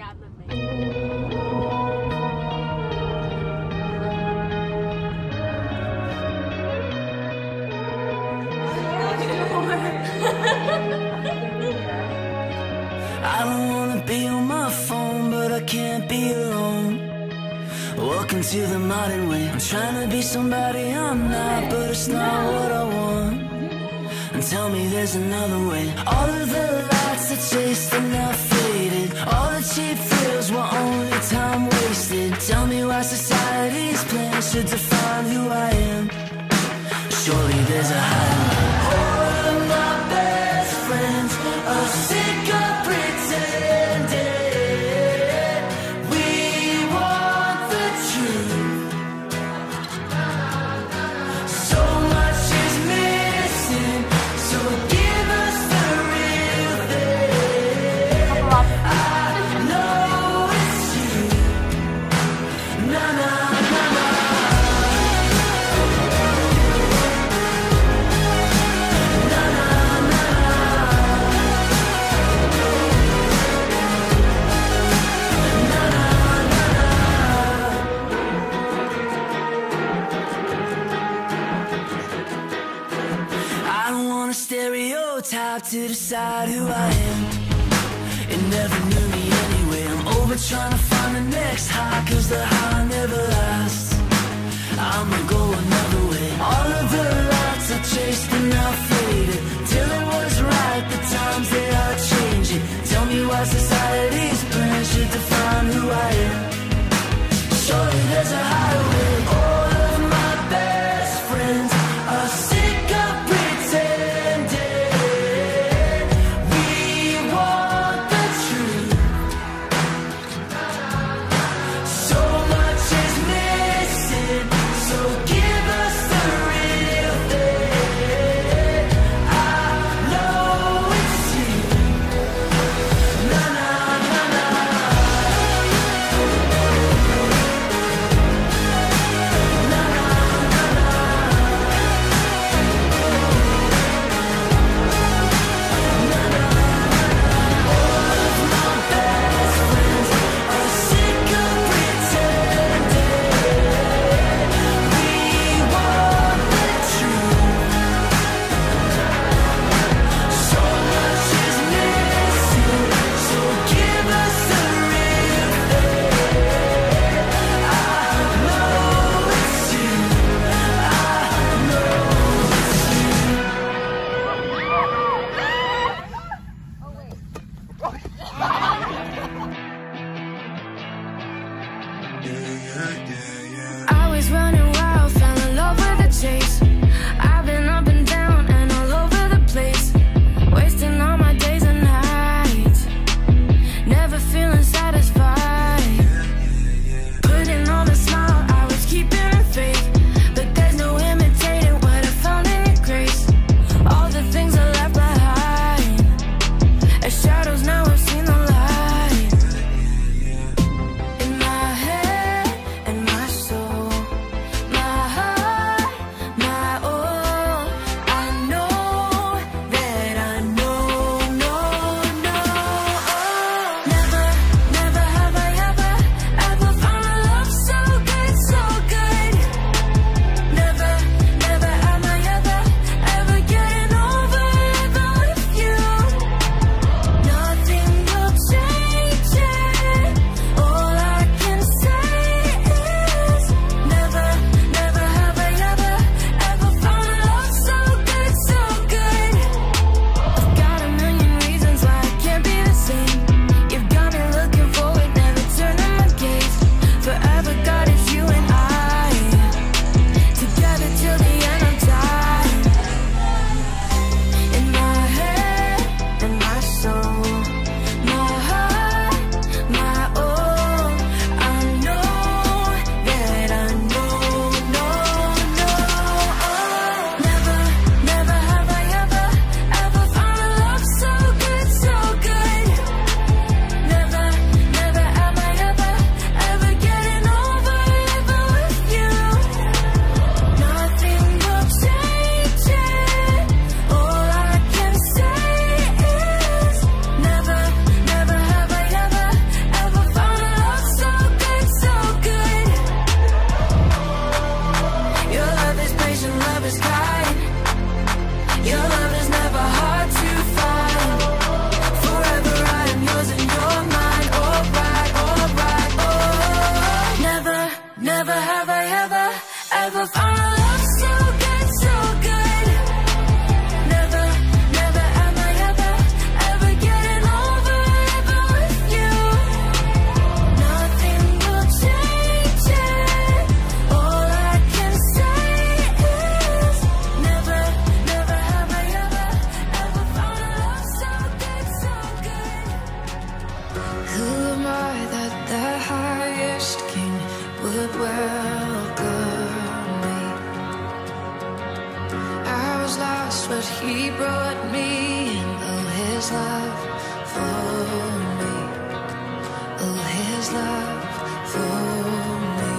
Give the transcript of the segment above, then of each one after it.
I don't wanna be on my phone, but I can't be alone. Welcome to the modern way. I'm trying to be somebody I'm not, but it's not what I want. And tell me there's another way. All of the lights I chased are now faded. All the cheap thrills were only time wasted. Tell me why society's plan should define who I am. Surely there's a higher way. All of my best friends are sick of pretending. We want the truth. So much is missing, so give us the real thing. I know it's you. Na na na na. Na na na na. Na na na na. I don't want a stereotype to decide who I am. It never knew me anyway. I'm over trying to find the next high, cause the high never lasts. I'ma go another way. All of the lights I chased are now faded. Till it was right, the times they are changing. Tell me why society's plan should define who I am. Surely there's a higher way. All of my best friends are sick of pretending. We want the truth. So much is missing, so give us the real thing. I know it's you. Na na na na. Who am I that the highest king would welcome me? I was lost, but he brought me in. Oh, his love for me. Oh, his love for me.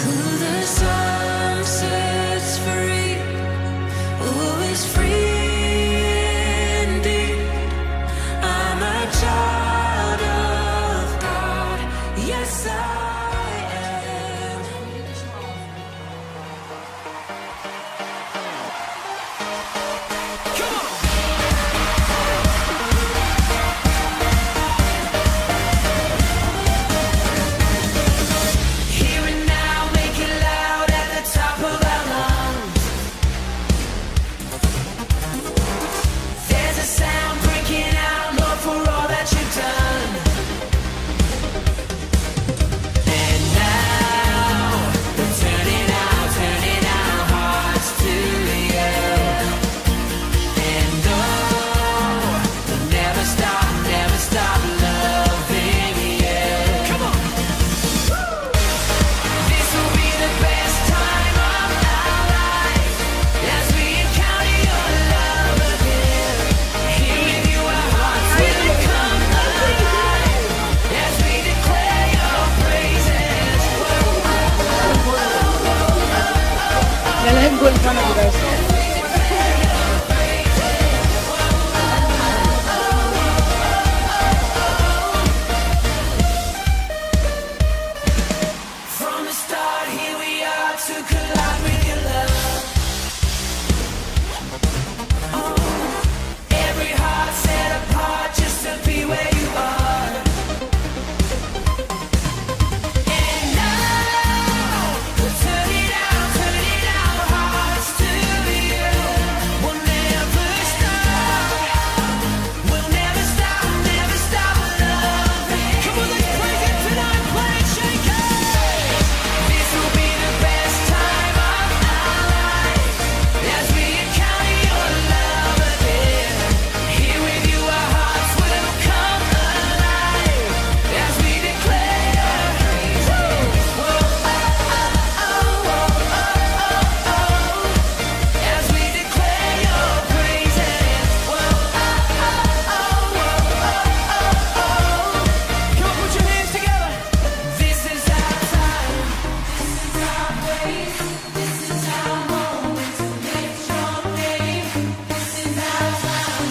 Who the sun sets free, who is free indeed. I'm a child of God, yes I am. Come on! Here and now, make it loud at the top of our lungs. There's a sound breaking out, Lord, for all that you've done. And now, we're turning our hearts to you. And oh, we'll never stop loving you. Come on! This will be the best time of our lives as we encounter your love again. Here with you, our hearts will come alive as we declare your praises. Yeah, let him go in front of you guys. From the start, here we are to collide with your love. Every heart set apart just to be where you are. And now, we're turning our hearts to you. We'll never stop loving. Come on, let's praise it tonight, play it, shake it. This will be the best time of our lives as we encounter your love again. Here with you, our hearts will come alive as we declare your praises. As we declare your praises. Come on, put your hands together. This is our time. This is our place. This is our moment to lift your name. This is our time.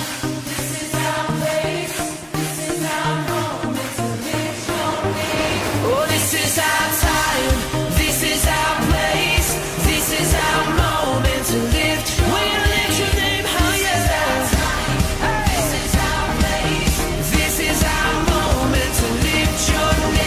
This is our place. This is our moment to lift your name. Oh, this is our time. This is our place. This is our moment to lift your name. We'll lift your name higher. This is our place. This is our moment to lift your name.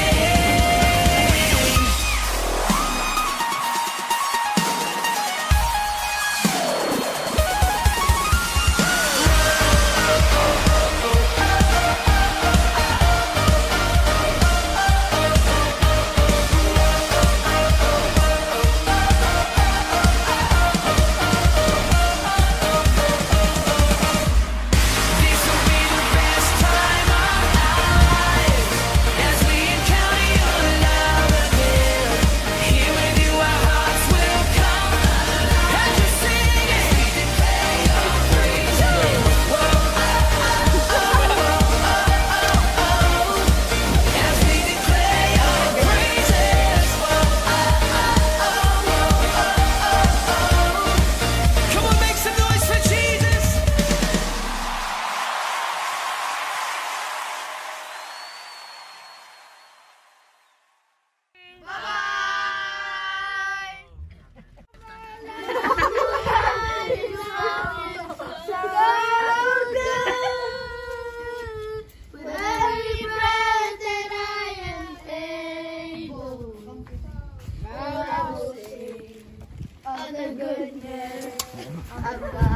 This will be the best time of our lives as we encounter your love again. Here with you, our hearts will come alive as you sing it. We declare your praises. As we declare your praises. Come on, make some noise for Jesus. With every breath that I am able, Lord, I will sing of the goodness of God.